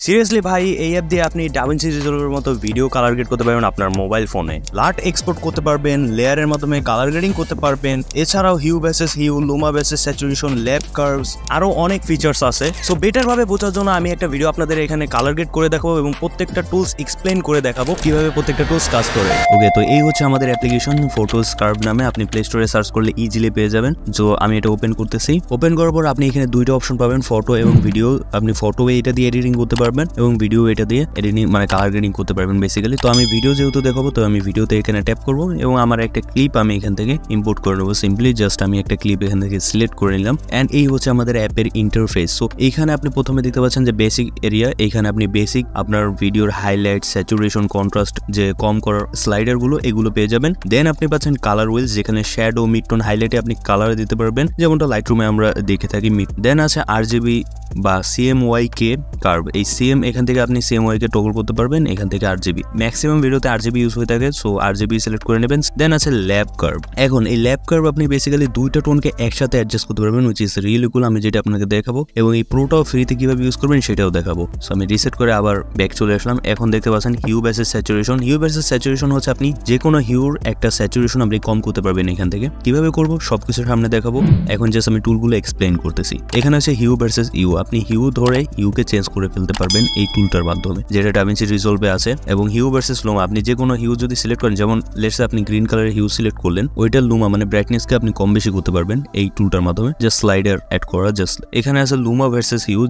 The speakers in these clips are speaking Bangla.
সিরিয়াসলি ভাই, এই অ্যাপ দিয়ে আপনি ডাভিনসি রিজলভের মতো ভিডিও কালার গ্রেড করতে পারবেন আপনার মোবাইল ফোনে। লাট এক্সপোর্ট করতে পারবেন, লেয়ারের মাধ্যমে কালার গ্রেডিং করতে পারবেন। এছাড়াও hue basis hue, luma basis saturation, lab curves, আরো অনেক ফিচার্স আছে। সো বেটার ভাবে বোঝার জন্য আমি একটা ভিডিও আপনাদের এখানে কালার গ্রেড করে দেখাবো এবং প্রত্যেকটা টুলস এক্সপ্লেন করে দেখাবো কিভাবে প্রত্যেকটা টুলস কাজ করে। ওকে, তো এই হচ্ছে আমাদের অ্যাপ্লিকেশন ফটোস কার্ভ নামে। আপনি প্লে স্টোরে সার্চ করলে ইজিলি পেয়ে যাবেন। তো আমি এটা ওপেন করতেছি। ওপেন করার পর আপনি এখানে দুইটা অপশন পাবেন, ফটো এবং ভিডিও। আপনি ফটো এটা দিয়ে এডিটিং করতে পারবেন এবং ভিডিও এটা দিয়ে এডিটিং মানে কালার গ্রেডিং করতে পারবেন বেসিক্যালি। তো আমি ভিডিও যেহেতু দেখাবো, তো আমি ভিডিওতে এখানে ট্যাপ করবো এবং আমার একটা ক্লিপ আমি এখান থেকে ইম্পোর্ট করে নেবো। সিম্পলি জাস্ট আমি একটা ক্লিপ এখান থেকে সিলেক্ট করে নিলাম। অ্যান্ড এই হচ্ছে আমাদের অ্যাপের ইন্টারফেস। সো এইখানে আপনি প্রথমে দেখতে পাচ্ছেন যে বেসিক এরিয়া। এইখানে আপনি বেসিক আপনার ভিডিওর হাইলাইট, স্যাচুরেশন, কন্ট্রাস্ট যে কম করার স্লাইডার গুলো এগুলো পেয়ে যাবেন। দেন আপনি পাচ্ছেন কালার হুইলস, যেখানে শ্যাডো, মিডটোন, হাইলাইটে আপনি কালার দিতে পারবেন, যেমনটা লাইটরুমে আমরা দেখে থাকি। দেন আছে আরজিবি বা সিএমওয়াইকে কার্ভ। এই সিএম এখান থেকে আপনি সিএমওয়াইকে টগল করতে পারবেন, এখান থেকে আরজিবি। ম্যাক্সিমাম ভিডিওতে আরজিবি ইউজ হয়ে থাকে, সো আরজিবি সিলেক্ট করে নেবেন। দেন আছে ল্যাব কার্ভ। এখন এই ল্যাব কার্ভ আপনি বেসিক্যালি দুইটা টোনকে একসাথে অ্যাডজাস্ট করতে পারবেন, উইচ ইজ রিয়েলি কুল। আমি যেটা আপনাকে দেখাবো এবং এই প্রোটাও ফ্রিতে কিভাবে ইউজ করবেন সেটাও দেখাবো। সো আমি রিসেট করে আবার ব্যাক চলে আসলাম। এখন দেখতে পাচ্ছেন hue versus saturation. Hue versus saturation হচ্ছে আপনি যে কোনো হিউর একটা স্যাচুরেশন আপনি কম করতে পারবেন এখান থেকে। কিভাবে করবো সবকিছুর সামনে দেখাবো। এখন জাস্ট আমি টুলগুলো এক্সপ্লেন করতেছি। এখানে আছে হিউ ভার্সেস ইউ। আপনি হিউ ধরে ইউকে চেঞ্জ করে ফেলতে পারবেন এই টুলটার মাধ্যমে, যেটা ডাভিনসি রিজলভে আছে। এবং হিউ ভার্সেস লুমা, আপনি যে কোনো হিউ যদি সিলেক্ট করেন, যেমন লেটস আপনি গ্রিন কালারের হিউ সিলেক্ট করলেন, ওইটার লুমা মানে ব্রাইটনেসকে আপনি কম বেশি করতে পারবেন এই টুলটার মাধ্যমে। জাস্ট স্লাইডার অ্যাড করা। জাস্ট এখানে আছে লুমা ভার্সেস হিউ,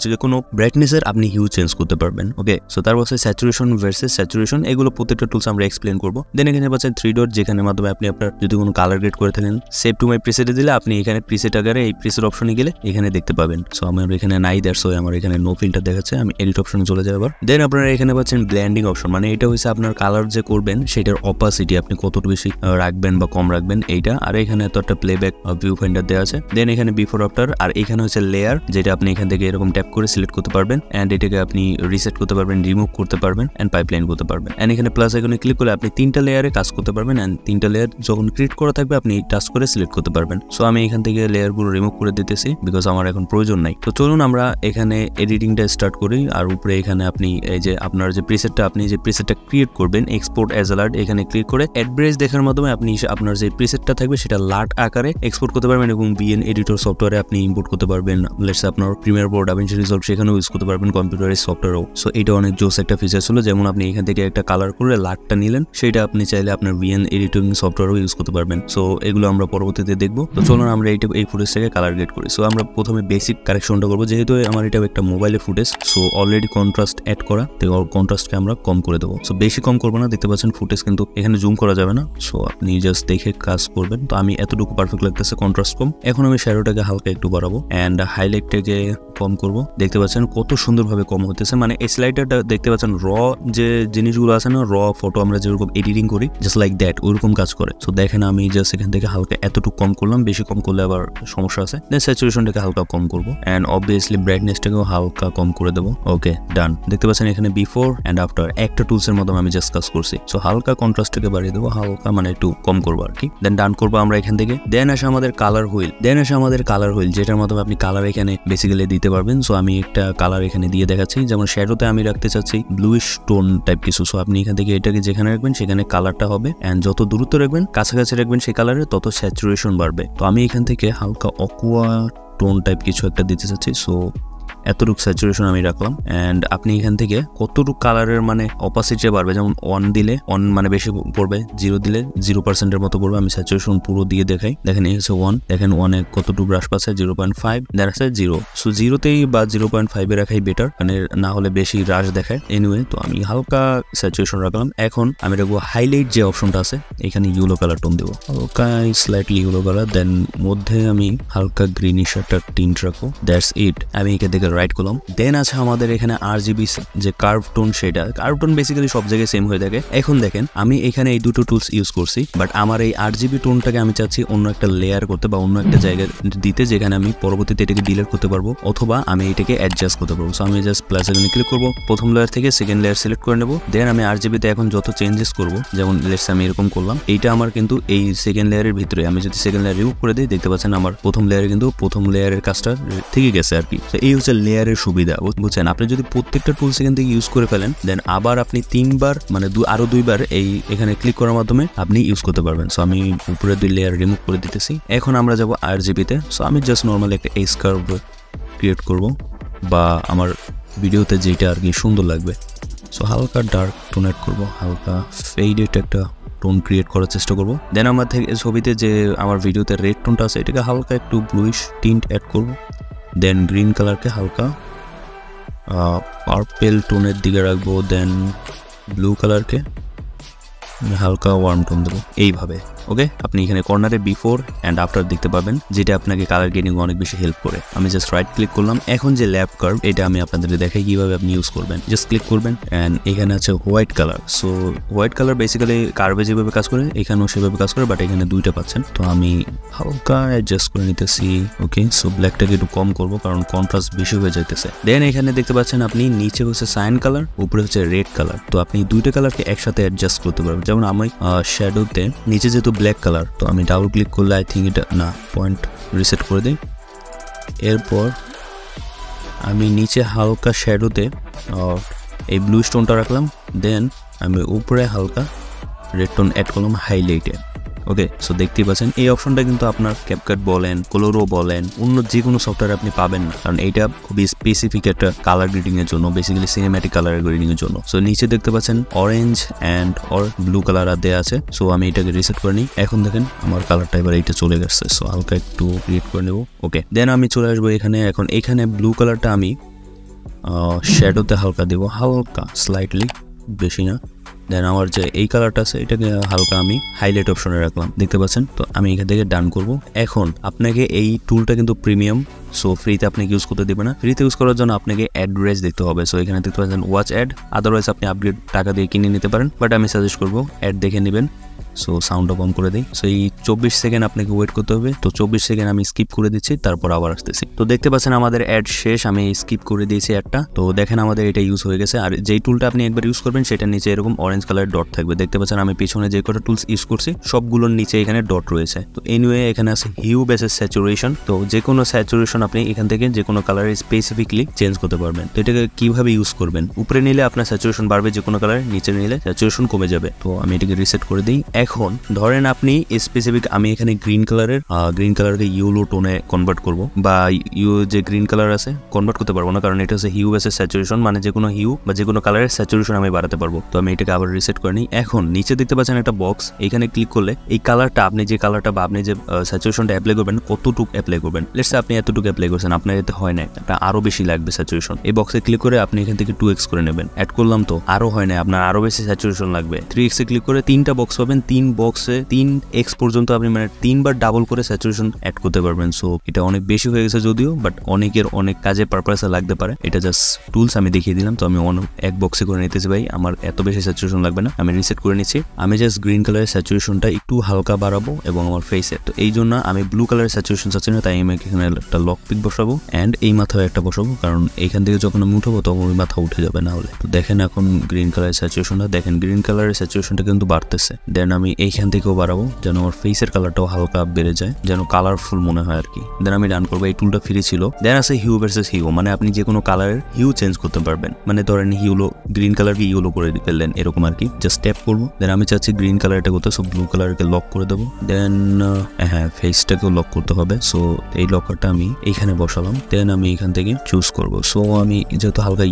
যে কোনো ব্রাইটনেসের আপনি হিউ চেঞ্জ করতে পারবেন। ওকে, সো তারপর আছে স্যাচুরেশন ভার্সেস স্যাচুরেশন। এগুলো প্রত্যেকটা টুলস আমরা এক্সপ্লেন করবো। দেন এখানে পাচ্ছেন থ্রি ডট, যেখানে মাধ্যমে আপনি আপনার যদি কোনো কালার গ্রেড করে থাকেন, সেভ টু মাই প্রিসেটে দিলে আপনি এখানে প্রিসেট আকারে এই প্রিসেট অপশনে গেলে এখানে দেখতে পাবেন। সো আমার এখানে নাই, দ্যাটস ওয়াই আমার এখানে নো ফিল্টার দেখাচ্ছে। আমি এডিট অপশনে চলে যাই আবার। দেন আপনারা এখানে পাচ্ছেন ব্লেন্ডিং অপশন, মানে এটা হচ্ছে আপনার কালার যে করবেন সেটার অপাসিটি আপনি কতটা বেশি রাখবেন বা কম রাখবেন এইটা। আর এখানে তো একটা প্লেব্যাক ভিউ ফাইন্ডার দেওয়া আছে। দেন এখানে বিফোর আফটার। আর এখানে হচ্ছে লেয়ার, যেটা আপনি এখান থেকে এরকম ট্যাপ করে সিলেক্ট করতে পারবেন এন্ড এটাকে আপনি রিসেট করতে পারবেন, রিমুভ করতে পারবেন এন্ড পাইপলাইন করতে পারবেন। এন্ড এখানে প্লাস আইকনে ক্লিক করলে আপনি তিনটা লেয়ারে কাজ করতে পারবেন এন্ড তিনটা লেয়ার যখন ক্রিয়েট করা থাকবে আপনি টাচ করে সিলেক্ট করতে পারবেন। সো আমি এখান থেকে লেয়ার গুলো রিমুভ করে দিতেছি বিকজ আমার এখন প্রয়োজন নাই। তো চলুন আমরা এখানে এডিটিংটা স্টার্ট করি। আর উপরে এখানে আপনি এই যে আপনার যে প্রিসেটটা, আপনি যে প্রিসেটটা ক্রিয়েট করবেন, এক্সপোর্ট অ্যাজ লাট, এখানে ক্লিক করে অ্যাডব্রেস দেখার মাধ্যমে আপনি আপনার যে প্রিসেটটা থাকবে সেটা লাট আকারে এক্সপোর্ট করতে পারবেন এবং বিএন এডিটর সফটওয়্যারে আপনি ইম্পোর্ট করতে পারবেন। লেটস আপনার প্রিমিয়ার প্রো, ডাভিনসি রিজলভ সেখানেও ইউজ করতে পারবেন, কম্পিউটারের সফটওয়্যারও। সো এটা অনেক জোস একটা ফিচার ছিল। যেমন আপনি এখান থেকে একটা কালার করে লাটটা নিলেন, সেটা আপনি চাইলে আপনার বিএন এডিটিং সফটওয়্যারও ইউজ করতে পারবেন। সো এগুলো আমরা পরবর্তীতে দেখবো। তো চলুন আমরা এই ফুটেজটাকে কালার গ্রেড করি। সো আমরা প্রথমে বেসিক কারেকশনটা করবো, যেহেতু আমার এটা একটা মোবাইলের footage. So already contrast add করা, তো কন্ট্রাস্টকে আমরা কম করে দেবো। সো বেশি কম করবো না, দেখতে পাচ্ছেন ফুটেজ কিন্তু এখানে জুম করা যাবে না। সো আপনি জাস্ট দেখে কাজ করবেন। তো আমি এতটুকু পারফেক্ট লাগতেছে, কন্ট্রাস্ট কম। এখন আমি শ্যাডোটাকে হালকা একটু বাড়াবো এন্ড হাইলাইটটাকে কম করবো। দেখতে পাচ্ছেন কত সুন্দরভাবে কম হতেছে। মানে এই স্লাইডারটা দেখতে পাচ্ছেন র যে জিনিসগুলো আছে না, র ফটো আমরা যেরকম এডিটিং করি জাস্ট লাইক দ্যাট, ওইরকম কাজ করে। সো দেখেন আমি জাস্ট এখান থেকে হালকা এতটুকু কম করলাম, বেশি কম করলে আবার সমস্যা আছে। দেন স্যাচুরেশনটাকে হালকা কম করবো এন্ড অবভিয়াসলি ব্রাইটনেসটাকেও হালকা কম করে দেবো। ওকে, ডান। দেখতে পাচ্ছেন এখানে বিফোর এন্ড আফটার একটা টুলসের মাধ্যমে আমি জাস্ট কাজ করছি। সো হালকা কন্ট্রাস্টটাকে বাড়িয়ে দেবো, হালকা মানে একটু কম করবো আর কি। দেন ডান করবো আমরা এখান থেকে। দেন আসে আমাদের কালার হুইল। যেটার মাধ্যমে আপনি কালার এখানে বেসিক্যালি দিতে পারবেন। সো আমি একটা কালার এখানে দিয়ে দেখাচ্ছি। যেমন শ্যাডোতে আমি রাখতে চাচ্ছি ব্লুইশ টোন টাইপ কিছু। সো আপনি এখান থেকে এটাকে যেখানে রাখবেন সেখানে কালারটা হবে এন্ড যত দূরত্ব রাখবেন, কাছাকাছি রাখবেন সেই কালারে, তত স্যাচুরেশন বাড়বে। তো আমি এখান থেকে হালকা অকুয়া টোন টাইপ কিছু একটা দিতে চাচ্ছি। সো এতটুকু স্যাচুরেশন আমি রাখলাম এন্ড আপনি এখান থেকে কতটুকু কালারের মানে অপাসিটি বাড়বে, যেমন 1 দিলে 1 মানে বেশি পড়বে, 0 দিলে 0% মতো পড়বে। আমি স্যাচুরেশন পুরো দিয়ে দেখাই। দেখেন এই হচ্ছে 1, দেখেন 1-এ কতটুকু হ্রাস পাচ্ছে, 0.5, দেন আছে 0। সো 0তেই বা 0.5-এ রাখাই বেটার, মানে না হলে বেশি হ্রাস দেখায়। এনিওয়ে, তো আমি হালকা স্যাচুরেশন রাখলাম। এখন আমি রাখবো হাইলাইট যে অপশনটা আছে, এখানে ইয়েলো কালার টোন দেবো, হালকা স্লাইটলি ইয়েলো কালার। দেন মধ্যে আমি হালকা গ্রিনিশ একটা টিন্ট রাখবো। That's it. আমি এখান থেকে রাইট করলাম। দেন আছে আমাদের এখানে আরজিবি যে কার্ভ টোন, সেটা কার্ভ টোন বেসিক্যালি সব জায়গায় সেম হয়ে থাকে। এখন দেখেন আমি এখানে এই দুটো টুলস ইউজ করছি, বাট আমার এই আরজিবি টোনটাকে আমি চাচ্ছি অন্য একটা লেয়ার করতে বা অন্য একটা জায়গায় দিতে, যেখানে আমি পরবর্তীতে এটাকে ডিলিট করতে পারবো অথবা আমি এটাকে অ্যাডজাস্ট করতে পারবো। সো আমি জাস্ট প্লাস আইকনে ক্লিক করবো, প্রথম লেয়ার থেকে সেকেন্ড লেয়ার সিলেক্ট করে নেবো। দেন আমি আরজিবিতে এখন যত চেঞ্জেস করবো, যেমন লেটস আমি এরকম করলাম, এইটা আমার কিন্তু এই সেকেন্ড লেয়ারের ভিতরে। আমি যদি সেকেন্ড লেয়ার রিমুভ করে দিই, দেখতে পাচ্ছেন আমার প্রথম লেয়ারে কিন্তু প্রথম লেয়ারের কাজটা থেকে গেছে আর কি। তো এই হচ্ছে লেয়ারের সুবিধা, বুঝছেন? আপনি যদি প্রত্যেকটা টুলস এখান থেকে ইউজ করে ফেলেন, দেন আবার আপনি 3বার মানে আরো 2বার এখানে ক্লিক করার মাধ্যমে আপনি ইউজ করতে পারবেন। সো আমি উপরে 2 লেয়ার রিমুভ করে দিতেছি। এখন আমরা যাব RGB-তে। সো আমি জাস্ট নর্মালি একটা এজ কার্ভ ক্রিয়েট করব, বা আমার ভিডিওতে যেটা আর কি সুন্দর লাগবে। সো হালকা ডার্ক টোন অ্যাড করবো, হালকা ফেডেড একটা টোন ক্রিয়েট করার চেষ্টা করব। দেন আমার থেকে ছবিতে যে আমার ভিডিওতে রেড টোনটা আছে এটাকে হালকা একটু ব্লুইশ টিন্ট অ্যাড করব। দেন গ্রিন কালারকে হালকা পার্পেল টোনের দিকে রাখবো। দেন ব্লু কালারকে হালকা ওয়ার্ম টোন দেবো এইভাবে। ওকে, আপনি এখানে কর্নারে বিফোর অ্যান্ড আফটার দেখতে পাবেন, যেটা আপনাকে কালার গ্রেডিং অনেক বেশি হেল্প করে। আমি জাস্ট রাইট ক্লিক করলাম। এখন যে ল্যাব কার্ভ, এটা আমি আপনাদের দেখাই কিভাবে আপনি ইউজ করবেন। জাস্ট ক্লিক করবেন অ্যান্ড এখানে আছে white colour. So white colour basically কার্ভে যেভাবে কাজ করে এখানেও সেভাবে কাজ করে, বাট এখানে 2টা পাচ্ছেন। তো আমি হালকা অ্যাডজাস্ট করে নিতেছি। ওকে, সো ব্ল্যাকটাকে একটু কম করবো কারণ কন্ট্রাস্ট বেশি হয়ে যাইতেছে। দেন এখানে দেখতে পাচ্ছেন আপনি নিচে হচ্ছে সাইন কালার, উপরে হচ্ছে রেড কালার। তো আপনি 2টা কালারকে একসাথে অ্যাডজাস্ট করতে পারবেন। যেমন আমি শ্যাডোতে নিচে যেহেতু ব্ল্যাক কালার, তো আমি ডাবল ক্লিক করলে আই থিঙ্ক এটা না, পয়েন্ট রিসেট করে দিই। এরপর আমি নিচে হালকা শ্যাডোতে এই ব্লু স্টোনটা রাখলাম। দেন আমি উপরে হালকা রেড টোন অ্যাড করলাম হাইলাইটে। ওকে, সো দেখতেই পাচ্ছেন এই অপশনটা কিন্তু আপনার ক্যাপকাট বলেন, কোলোরো বলেন, অন্য যে কোনো সফটওয়্যার আপনি পাবেন না, কারণ এইটা খুবই স্পেসিফিক একটা কালার গ্রেডিং এর জন্য, বেসিক্যালি সিনেম্যাটিক কালার গ্রেডিং এর জন্য। সো নিচে দেখতে পাচ্ছেন orange and or blue colour আর দেওয়া আছে। সো আমি এটাকে রিসেট করে নিই। এখন দেখেন আমার কালারটা এবার এইটা চলে গেছে। সো হালকা একটু ক্রিয়েট করে নেব। ওকে, দেন আমি চলে আসবো এখানে। এখন এখানে ব্লু কালারটা আমি শ্যাডোতে হালকা দেবো, হালকা স্লাইটলি, বেশি না। দেন আমার যে এই কালারটা আছে এটাকে হালকা আমি হাইলাইট অপশনে রাখলাম, দেখতে পাচ্ছেন। তো আমি এখান থেকে ডান করব। এখন আপনাকে এই টুলটা কিন্তু প্রিমিয়াম, সো ফ্রিতে আপনাকে ইউজ করতে দেবে না। ফ্রিতে ইউজ করার জন্য আপনাকে অ্যাড্রেস দেখতে হবে। সো এখানে দেখতে পাচ্ছেন ওয়াচ অ্যাড, আদারওয়াইজ আপনি আপগ্রেড টাকা দিয়ে কিনে নিতে পারেন, বাট আমি সাজেস্ট করবো অ্যাড দেখে নেবেন। সো সাউন্ডটা কম করে দিই। সো এই 24 সেকেন্ড আপনাকে ওয়েট করতে হবে। তো 24 সেকেন্ড আমি স্কিপ করে দিচ্ছি, তারপর আবার আসতেছি। তো দেখতে পাচ্ছেন আমাদের অ্যাড শেষ, আমি স্কিপ করে দিয়েছি অ্যাডটা। তো দেখেন আমাদের এটা ইউজ হয়ে গেছে। আর যেই টুলটা আপনি একবার ইউজ করবেন সেটা নিচে এরকম অরেঞ্জ কালার ডট থাকবে, দেখতে পাচ্ছেন। আমি পিছনে যে কটা টুলস ইউজ করছি সবগুলোর নিচে এখানে ডট রয়েছে। তো এনিওয়ে এখানে আছে হিউ বেসিস স্যাচুরেশন। তো যে কোনো স্যাচুরেশন আপনি এখান থেকে যে কোনো কালারে স্পেসিফিকলি চেঞ্জ করতে পারবেন। তো এটাকে কিভাবে ইউজ করবেন, উপরে নিলে আপনার স্যাচুরেশন বাড়বে যে কোনো কালার, নিচে নিলে স্যাচুরেশন কমে যাবে। তো আমি এটাকে রিসেট করে দিই। এখন ধরেন আপনি স্পেসিফিক, আমি এখানে গ্রিন কালারকে ইয়েলো টোনে কনভার্ট করব, বা যে গ্রিন কালার আছে কনভার্ট করতে পারবো না, কারণ এটা হচ্ছে হিউ বেসিস স্যাচুরেশন, মানে যে কোনো হিউ বা যে কোনো কালারের স্যাচুরেশন আমি বাড়াতে পারবো। তো আমি এটাকে আবার রিসেট করে নিই। এখন নিচে দেখতে পাচ্ছেন একটা বক্স, এখানে ক্লিক করলে এই কালারটা আপনি যে কালারটা বা আপনি যে স্যাচুরেশনটা অ্যাপ্লাই করবেন কতটুকু অ্যাপ্লাই করবেন। লেটস সে আপনি এতটুকু অ্যাপ্লাই করছেন, আপনার এতে হয় না, এটা আরো বেশি লাগবে স্যাচুরেশন। এই বক্সে ক্লিক করে আপনি এখান থেকে 2x করে নেবেন। অ্যাড করলাম, তো আরো হয় না, আপনার আরো বেশি স্যাচুরেশন লাগবে। 3x এ ক্লিক করে 3টা বক্স পাবেন, 3 বক্সে 3x পর্যন্ত আপনি মানে 3বার ডাবল করে স্যাচুরেশন অ্যাড করতে পারবেন। সো এটা অনেক বেশি হয়ে গেছে যদিও, বাট অনেকের অনেক কাজে পারপাসে লাগতে পারে। এটা জাস্ট টুলস আমি দেখিয়ে দিলাম। তো আমি এক বক্সে করে নিতেছি ভাই, আমার এত বেশি স্যাচুরেশন লাগবে না, আমি রিসেট করে নিচ্ছি। আমি জাস্ট গ্রিন কালারের স্যাচুরেশনটা একটু হালকা বাড়াবো এবং আমার ফেসে, তো এই জন্য আমি ব্লু কালারের স্যাচুরেশন চাচ্ছি না, তাই আমি এখানে একটা লক পিক বসাবো অ্যান্ড এই মাথায় একটা বসাবো, কারণ এইখান থেকে যখন আমি উঠাবো তখন ওই মাথা উঠে যাবে না হলে। তো দেখেন এখন গ্রিন কালারের স্যাচুরেশনটা দেখেন, গ্রিন কালারের স্যাচুরেশনটা কিন্তু বাড়তেছে। দেন আমি এইখান থেকেও বাড়াবো যেন আমার ফেসের কালারটাও হালকা বেড়ে যায়, যেন কালারফুল মনে হয় আর কি। দেন আমি ডান করবো। এই টুলটা ফ্রি ছিল। দেন আছে হিউ ভার্সেস হিউ, মানে আপনি যে কোনো কালারের হিউ চেঞ্জ করতে পারবেন। মানে ধরেন হিউলো গ্রিন কালারকে ইয়েলো করে ফেললেন এরকম আর কি, জাস্ট ট্যাপ করবো। দেন আমি চাচ্ছি গ্রিন কালারটা করতে, সো ব্লু কালারকে লক করে দেবো। দেন হ্যাঁ, ফেসটাকেও লক করতে হবে। সো এই লকারটা আমি এইখানে বসালাম। দেন আমি এখান থেকে চুজ করবো। সো আমি যেহেতু হালকা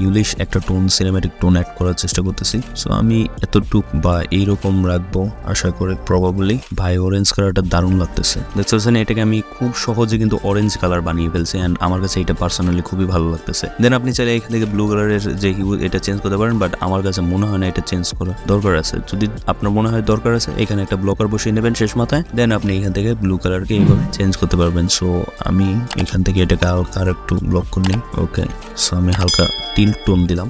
ইউলিশ একটা টোন, সিনেম্যাটিক টোন অ্যাড করার চেষ্টা করতেছি। সো আমি এতটুক বা এইরকম রাখবো আশা করে প্রবাবলি। ভাই অরেঞ্জ কালারটা দারুণ লাগতেছে, দেখতে পাচ্ছেন। এটাকে আমি খুব সহজে কিন্তু অরেঞ্জ কালার বানিয়ে ফেলছি অ্যান্ড আমার কাছে এটা পার্সোনালি খুবই ভালো লাগতেছে। দেন আপনি চাইলে এখান থেকে ব্লু কালারের যে হিউ এটা চেঞ্জ করতে পারেন, বাট আমার কাছে মনে হয় না এটা চেঞ্জ করা দরকার আছে। যদি আপনার মনে হয় দরকার আছে, এখানে একটা ব্লকার বসিয়ে নেবেন শেষ মাথায়। দেন আপনি এখান থেকে ব্লু কালারকে এইভাবে চেঞ্জ করতে পারবেন। সো আমি এখান থেকে এটাকে হালকা আর একটু ব্লক করে নিই। ওকে, সো আমি হালকা টিল্ট টোন দিলাম।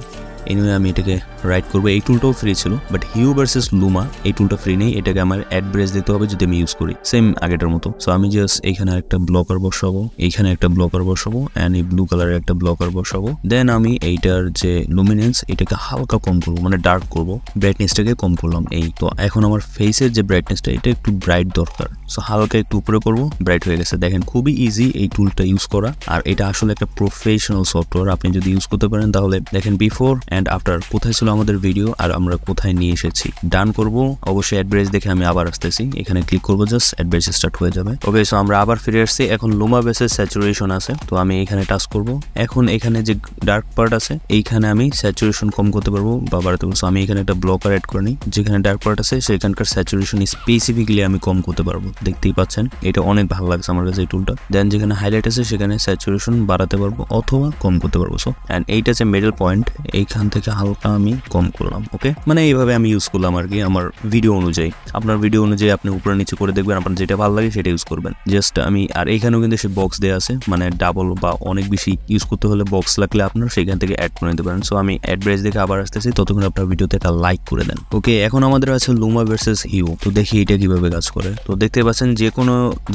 এনিওয়ে আমি এটাকে রাইট করবো। এই টুলটাও ফ্রি ছিল, বাট হিউ ভার্সেস লুমা এই টুলটা ফ্রি নেই, এটাকে আমার অ্যাড ব্রেস দিতে হবে যদি আমি ইউজ করি সেম আগেটার মতো। সো আমি জাস্ট এইখানে একটা ব্লকার বসাবো, এইখানে একটা ব্লকার বসাবো অ্যান্ড এই ব্লু কালারের একটা ব্লকার বসাবো। দেন আমি এইটার যে লুমিনেন্স এটাকে হালকা কম করবো, মানে ডার্ক করবো, ব্রাইটনেসটাকে কম করলাম। এই তো এখন আমার ফেসের যে ব্রাইটনেসটা এটা একটু ব্রাইট দরকার, সো হালকা একটু উপরে করবো, ব্রাইট হয়ে গেছে। দেখেন খুবই ইজি এই টুলটা ইউজ করা, আর এটা আসলে একটা প্রফেশনাল সফটওয়্যার। আপনি যদি ইউজ করতে পারেন তাহলে দেখেন বিফোর অ্যান্ড আফটার কোথায় ছিল আমাদের ভিডিও আর আমরা কোথায় নিয়ে এসেছি। ডান করবো, অবশ্যই অ্যাডভাইস দেখে আমি আবার আসতেছি, এখানে ক্লিক করবো, জাস্ট অ্যাডভাইস স্টার্ট হয়ে যাবে। ওকে, সো আমরা আবার ফিরে আসছি। এখন লুমা বেসের স্যাচুরেশন আছে, তো আমি এখানে টাচ করবো। এখন এখানে যে ডার্ক পার্ট আছে এইখানে আমি স্যাচুরেশন কম করতে পারবো বা বাড়াতে পারবো। সো আমি এখানে একটা ব্লকার অ্যাড করে নিই, যেখানে ডার্ক পার্ট আছে সেখানকার স্যাচুরেশন স্পেসিফিকলি আমি কম করতে পারবো। দেখতেই পাচ্ছেন এটা অনেক ভালো লাগছে আমার কাছে এই টুলটা। দেন যেখানে হাইলাইট আছে সেখানে স্যাচুরেশন বাড়াতে পারবো অথবা কম করতে পারবো। সো অ্যান্ড এইটা যে মিডল পয়েন্ট এইখান থেকে হালকা আমি কম করলাম। ওকে, মানে এইভাবে আমি ইউজ করলাম আর কি আমার ভিডিও অনুযায়ী। আপনার ভিডিও অনুযায়ী আপনি উপরে নিচে করে দেখবেন, আপনার যেটা ভালো লাগে সেটা ইউজ করবেন। জাস্ট আমি আর এইখানেও কিন্তু সে বক্স দেওয়া আছে, মানে ডাবল বা অনেক বেশি ইউজ করতে হলে বক্স লাগলে আপনার সেখান থেকে অ্যাড করে নিতে পারেন। সো আমি অ্যাডভাইস দেখে আবার আসতেছি, ততক্ষণ আপনার ভিডিওতে একটা লাইক করে দেন। ওকে, এখন আমাদের আছে লুমা ভার্সেস হিউ। তো দেখি এটা কিভাবে কাজ করে। তো দেখতে পাচ্ছেন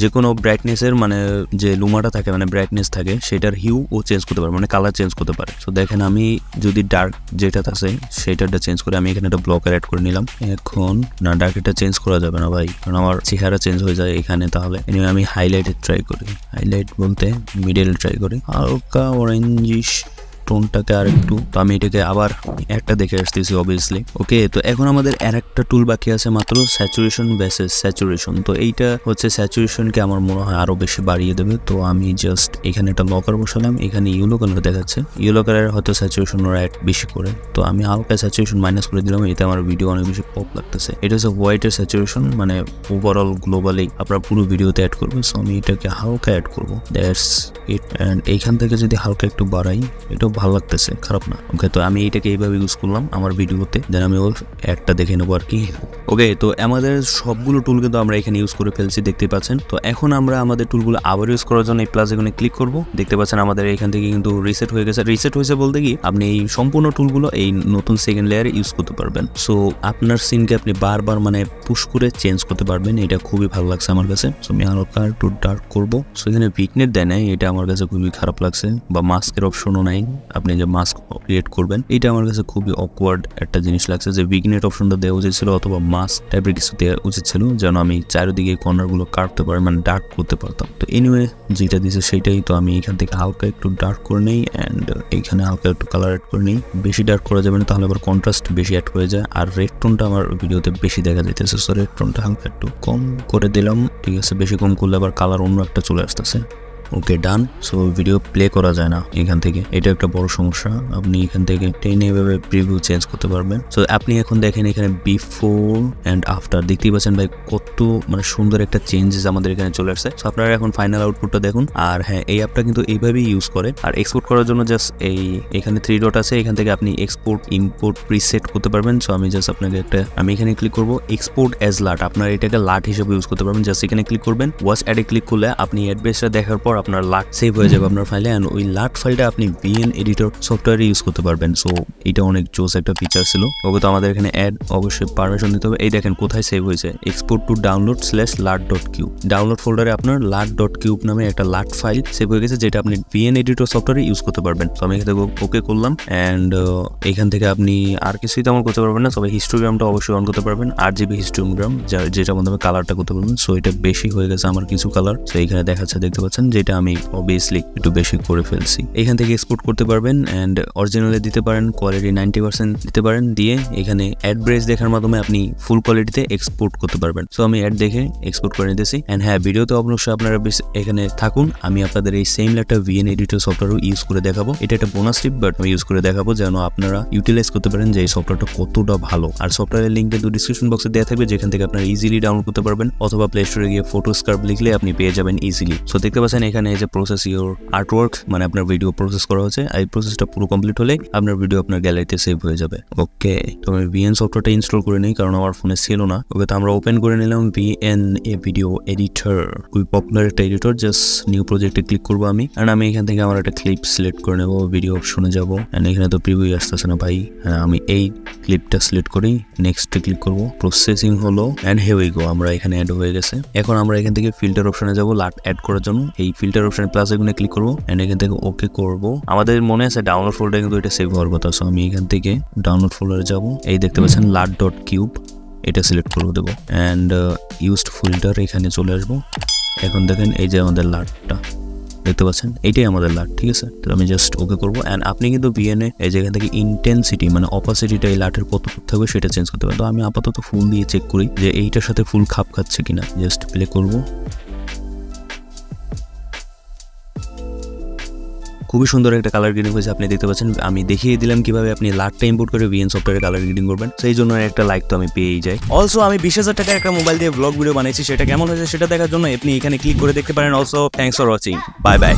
যে কোনো ব্রাইটনেসের মানে যে লুমাটা থাকে মানে ব্রাইটনেস থাকে সেটার হিউ ও চেঞ্জ করতে পারে, মানে কালার চেঞ্জ করতে পারে। তো দেখেন আমি যদি ডার্ক যেটা আছে সেটাটা চেঞ্জ করে আমি এখানে একটা ব্লকার অ্যাড করে নিলাম। এখন না, ডার্ক এটা চেঞ্জ করা যাবে না ভাই, কারণ আমার চেহারা চেঞ্জ হয়ে যায় এখানে। তাহলে আমি হাইলাইটে ট্রাই করি, হাইলাইট বলতে মিডল ট্রাই করি, হালকা অরেঞ্জিশ টোনটাকে আর একটু। তো আমি এটাকে আবার একটা দেখে আসতেছি অবভিয়াসলি। ওকে, তো এখন আমাদের আর একটা টুল বাকি আছে মাত্র, স্যাচুরেশন ভার্সেস স্যাচুরেশন। তো এইটা হচ্ছে স্যাচুরেশনকে আমার মনে হয় আরো বেশি বাড়িয়ে দেবে। তো আমি জাস্ট এখানে একটা লকার বসালাম, এখানে ইয়েলো কালার দেখাচ্ছে, ইয়েলো কালার হয়তো স্যাচুরেশন ওরা অ্যাড বেশি করে। তো আমি হালকা স্যাচুরেশন মাইনাস করে দিলাম, এতে আমার ভিডিও অনেক বেশি পপ লাগতেছে। এটা হচ্ছে হোয়াইটের স্যাচুরেশন, মানে ওভারঅল গ্লোবালি আপনার পুরো ভিডিওতে অ্যাড করবে। সো আমি এটাকে হালকা অ্যাড করবো, দ্যাটস ইট। অ্যান্ড এইখান থেকে যদি হালকা একটু বাড়াই, এটা ভালো লাগতেছে, খারাপ না। ওকে, তো আমি এটাকে এইভাবে ইউজ করলাম আমার ভিডিওতে, দেন আমি ওর একটা দেখে নেবো আর কি। ওকে, তো আমাদের সবগুলো টুল কিন্তু আমরা এখানে ইউজ করে ফেলছি, দেখতে পাচ্ছেন। তো এখন আমরা আমাদের টুলগুলো আবার ইউজ করার জন্য এই প্লাস এখানে ক্লিক করবো। দেখতে পাচ্ছেন আমাদের এখান থেকে কিন্তু রিসেট হয়ে গেছে। রিসেট হয়েছে বলতে কি আপনি এই সম্পূর্ণ টুলগুলো এই নতুন সেকেন্ড লেয়ারে ইউজ করতে পারবেন। সো আপনার সিনকে আপনি বারবার মানে পুশ করে চেঞ্জ করতে পারবেন, এটা খুবই ভালো লাগছে আমার কাছে। সো আমি হালকা একটু ডার্ক করবো। সো এখানে ভিগনেট দেয় নাই, এটা আমার কাছে খুবই খারাপ লাগছে, বা মাস্কের অপশনও নাই, আপনি যে মাস্ক ক্রিয়েট করবেন এটা আমার কাছে খুবই অকওয়ার্ড একটা জিনিস লাগছে, যে ভিগনেট অপশনটা দেওয়া উচিত ছিল অথবা মাস্ক টাইপের কিছু দেওয়া উচিত ছিল, যেন আমি চারিদিকে কর্নারগুলো কাটতে পারি, মানে ডার্ক করতে পারতাম। তো এনিওয়ে যেটা দিয়েছে সেটাই। তো আমি এখান থেকে হালকা একটু ডার্ক করে নিই অ্যান্ড এইখানে হালকা একটু কালার অ্যাড করে নিই। বেশি ডার্ক করা যাবে না, তাহলে আবার কন্ট্রাস্ট বেশি অ্যাড হয়ে যায়, আর রেড টোনটা আমার ভিডিওতে বেশি দেখা যাইতেছে। সো রেড টোনটা হালকা একটু কম করে দিলাম, ঠিক আছে। বেশি কম করলে আবার কালার অন্য একটা চলে আসতেছে। ওকে, ডান। সো ভিডিও প্লে করা যায় না এখান থেকে, এটা একটা বড় সমস্যা। আপনি এখান থেকে টেনে এভাবে প্রিভিউ চেঞ্জ করতে পারবেন। সো আপনি এখন দেখেন এখানে বিফোর অ্যান্ড আফটার, দেখতেই পাচ্ছেন ভাই কত মানে সুন্দর একটা চেঞ্জেস আমাদের এখানে চলে আসছে। সো আপনারা এখন ফাইনাল আউটপুটটা দেখুন। আর হ্যাঁ, এই অ্যাপটা কিন্তু এইভাবেই ইউজ করে। আর এক্সপোর্ট করার জন্য জাস্ট এখানে 3 ডট আছে, এখান থেকে আপনি এক্সপোর্ট ইম্পোর্ট প্রিসেট করতে পারবেন। সো আমি জাস্ট আপনাকে আমি এখানে ক্লিক করবো এক্সপোর্ট অ্যাজ লাট। আপনারা এটাকে লাট হিসেবে ইউজ করতে পারবেন। জাস্ট এখানে ক্লিক করবেন, ওয়াচ অ্যাডে ক্লিক করলে আপনি অ্যাডবেসটা দেখার পর আপনার লাট সেভ হয়ে যাবে আপনার ফাইলে, এন্ড ওই লাট ফাইলটা আপনি ভিএন এডিটর সফটওয়্যারে ইউজ করতে পারবেন। সো এটা অনেক জোস একটা ফিচার ছিল। ওকে, তো আমাদের এখানে অ্যাড অবশ্যই পারমিশন দিতে হবে। এই দেখেন কোথায় সেভ হয়েছে, এক্সপোর্ট টু download/lat.cube ডাউনলোড ফোল্ডারে আপনার lat.cube নামে একটা লাট ফাইল সেভ হয়ে গেছে, যেটা আপনি ভিএন এডিটর সফটওয়্যারে ইউজ করতে পারবেন। তো আমি এখান থেকে ওকে করলাম অ্যান্ড এখান থেকে আপনি আর কিছুই তেমন করতে পারবেন না, তবে হিস্টোগ্রামটা অবশ্যই অন করতে পারবেন, RGB হিস্টোগ্রাম, যেটার মাধ্যমে কালারটা করতে পারবেন। সো এটা বেশি হয়ে গেছে আমার কিছু কালার, তো এখানে দেখাচ্ছে, দেখতে পাচ্ছেন, যেটা আমি অবভিয়াসলি একটু বেশি করে ফেলছি। এখান থেকে এক্সপোর্ট করতে পারবেন অ্যান্ড অরিজিনালে দিতে পারেন, কোয়ালিটি 90% দিতে পারেন, দিয়ে এখানে অ্যাড ব্রেস দেখার মাধ্যমে আপনি ফুল কোয়ালিটিতে এক্সপোর্ট করতে পারবেন। সো আমি অ্যাড দেখে এক্সপোর্ট করে নিতেছি। অ্যান্ড হ্যাঁ, ভিডিওতে অবশ্যই আপনারা এখানে থাকুন, আমি আপনাদের এই সেম একটা ভিএন এডিটর সফটওয়্যারও ইউজ করে দেখাবো। এটা একটা বোনাস টিপ, বাট আমি ইউজ করে দেখাবো যেন আপনারা ইউটিলাইজ করতে পারেন যে এই সফটওয়্যারটা কতটা ভালো। আর সফটওয়্যারের লিঙ্ক কিন্তু ডিসক্রিপশন বক্সে দেওয়া থাকবে, যেখান থেকে আপনারা ইজিলি ডাউনলোড করতে পারবেন, অথবা প্লে স্টোরে গিয়ে ফটোস্কার্প লিখলে আপনি পেয়ে যাবেন ইজিলি। সো দেখতে পাচ্ছেন এখানে এখানে এই যে প্রসেস ইউর আর্টওয়ার্ক, মানে আপনার ভিডিও প্রসেস করা হচ্ছে। এই প্রসেসটা পুরো কমপ্লিট হলে আপনার ভিডিও আপনার গ্যালারিতে সেভ হয়ে যাবে। ওকে, তো আমি ভিএন সফটওয়্যারটা ইনস্টল করে নিই, কারণ আমার ফোনে ছিল না। ওকে, তো আমরা ওপেন করে নিলাম ভিএন এ ভিডিও এডিটর, খুবই পপুলার একটা এডিটর। জাস্ট নিউ প্রজেক্টে ক্লিক করবো আমি, এন্ড আমি এখান থেকে আমার একটা ক্লিপ সিলেক্ট করে নেবো, ভিডিও অপশনে যাবো, এন্ড এখানে তো প্রিভিউ আসতেছে না ভাই। আমি এই ক্লিপটা সিলেক্ট করি, নেক্সটে ক্লিক করবো, প্রসেসিং হলো, এন্ড হিয়ার উই গো, আমরা এখানে অ্যাড হয়ে গেছে। এখন আমরা এখান থেকে ফিল্টার অপশনে যাবো লাট অ্যাড করার জন্য। এই ফিল্টার অপশনে প্লাস এখানে ক্লিক করবো, এন্ড এখান থেকে ওকে করবো। আমাদের মনে আছে ডাউনলোড ফোল্ডারে কিন্তু এটা সেভ হওয়ার কথা, সো আমি এখান থেকে ডাউনলোড ফোল্ডারে যাবো। এই দেখতে পাচ্ছেন lat.cube, এটা সিলেক্ট করে দেবো, অ্যান্ড ইউজড ফিল্টার এখানে চলে আসবো। এখন দেখেন এই যে আমাদের লাটটা দেখতে পাচ্ছেন, এইটাই আমাদের লাট, ঠিক আছে। তো আমি জাস্ট ওকে করবো, অ্যান্ড আপনি কিন্তু ভিএনএ এই জায়গা থেকে ইন্টেন্সিটি মানে অপাসিটিটা এই লাটের কত থাকবে সেটা চেঞ্জ করতে পারেন। তো আমি আপাতত ফুল দিয়ে চেক করি যে এইটার সাথে ফুল খাপ খাচ্ছে কিনা। জাস্ট প্লে করবো, খুবই সুন্দর একটা কালার গ্রেডিং হয়েছে, আপনি দেখতে পাচ্ছেন। আমি দেখিয়ে দিলাম কিভাবে আপনি লাটটা ইম্পোর্ট করে ভিএন সফটওয়্যারে কালার গ্রেডিং করবেন, সেই জন্য একটা লাইক তো আমি পেয়েই যাই। অলসো আমি 20,000 টাকার একটা মোবাইল দিয়ে ব্লগ ভিডিও বানিয়েছি, সেটা কেমন হয়েছে সেটা দেখার জন্য আপনি এখানে ক্লিক করে দেখতে পারেন। Also thanks for watching, bye bye.